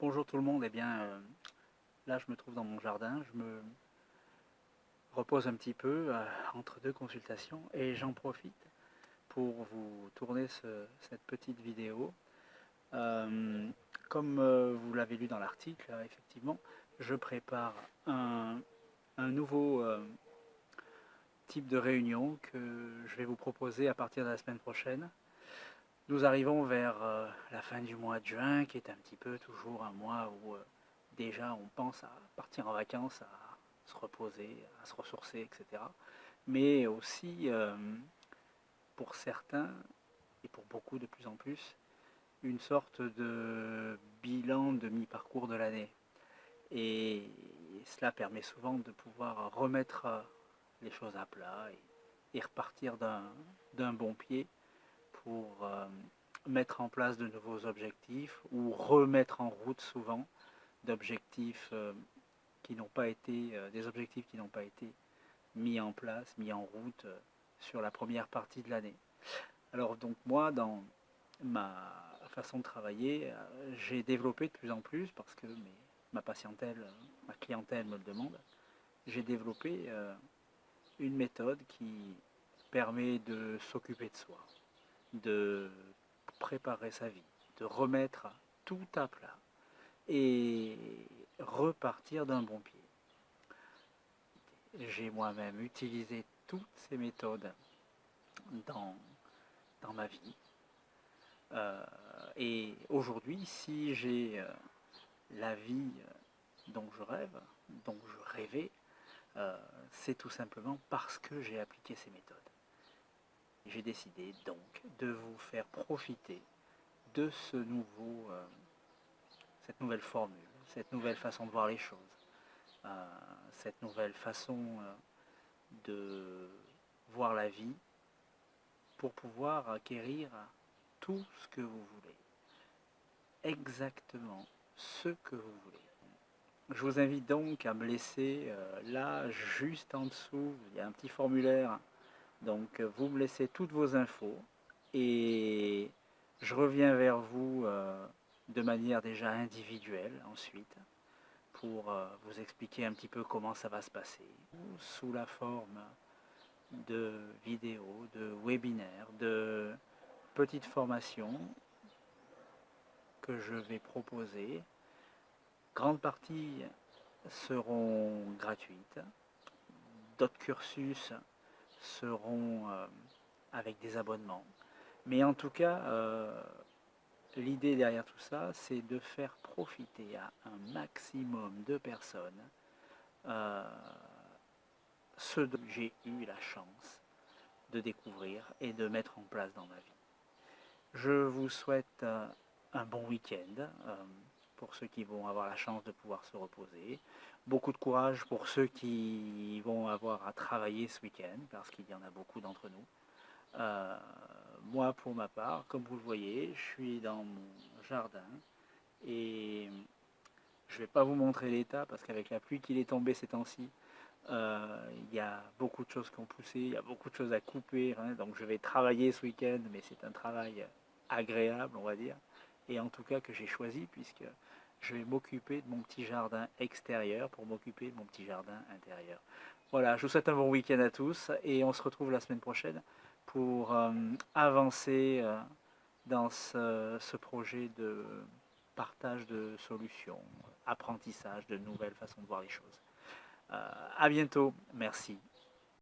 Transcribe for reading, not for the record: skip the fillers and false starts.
Bonjour tout le monde, là je me trouve dans mon jardin, je me repose un petit peu entre deux consultations et j'en profite pour vous tourner cette petite vidéo. Euh, Comme vous l'avez lu dans l'article, effectivement, je prépare un nouveau type de réunion que je vais vous proposer à partir de la semaine prochaine. Nous arrivons vers la fin du mois de juin, qui est un petit peu toujours un mois où déjà on pense à partir en vacances, à se reposer, à se ressourcer, etc. Mais aussi pour certains, et pour beaucoup de plus en plus, une sorte de bilan de mi-parcours de l'année. Et cela permet souvent de pouvoir remettre les choses à plat et repartir d'un bon pied pour mettre en place de nouveaux objectifs ou remettre en route souvent d'objectifs qui n'ont pas été des objectifs qui n'ont pas été mis en place, mis en route sur la première partie de l'année. Alors donc moi dans ma façon de travailler, j'ai développé de plus en plus parce que ma patientèle, ma clientèle me le demande. J'ai développé une méthode qui permet de s'occuper de soi, de préparer sa vie, de remettre tout à plat et repartir d'un bon pied. J'ai moi-même utilisé toutes ces méthodes dans, dans ma vie. Et aujourd'hui, si j'ai la vie dont je rêve, dont je rêvais, c'est tout simplement parce que j'ai appliqué ces méthodes. J'ai décidé donc de vous faire profiter de cette nouvelle formule, cette nouvelle façon de voir les choses, cette nouvelle façon de voir la vie pour pouvoir acquérir tout ce que vous voulez, exactement ce que vous voulez. Je vous invite donc à me laisser là, juste en dessous, il y a un petit formulaire, donc vous me laissez toutes vos infos et je reviens vers vous de manière déjà individuelle ensuite pour vous expliquer un petit peu comment ça va se passer, sous la forme de vidéos, de webinaires, de petites formations que je vais proposer. Grande partie seront gratuites, d'autres cursus seront avec des abonnements. Mais en tout cas, l'idée derrière tout ça, c'est de faire profiter à un maximum de personnes euh, ce dont j'ai eu la chance de découvrir et de mettre en place dans ma vie. Je vous souhaite un bon week-end pour ceux qui vont avoir la chance de pouvoir se reposer. Beaucoup de courage pour ceux qui vont avoir à travailler ce week-end, parce qu'il y en a beaucoup d'entre nous. Euh, Moi, pour ma part, comme vous le voyez, je suis dans mon jardin et je ne vais pas vous montrer l'état parce qu'avec la pluie qui est tombée ces temps-ci, il y a beaucoup de choses qui ont poussé, il y a beaucoup de choses à couper, hein, donc je vais travailler ce week-end, mais c'est un travail agréable, on va dire, et en tout cas que j'ai choisi puisque je vais m'occuper de mon petit jardin extérieur pour m'occuper de mon petit jardin intérieur. Voilà, je vous souhaite un bon week-end à tous et on se retrouve la semaine prochaine pour avancer dans ce projet de partage de solutions, apprentissage de nouvelles façons de voir les choses. À bientôt, merci.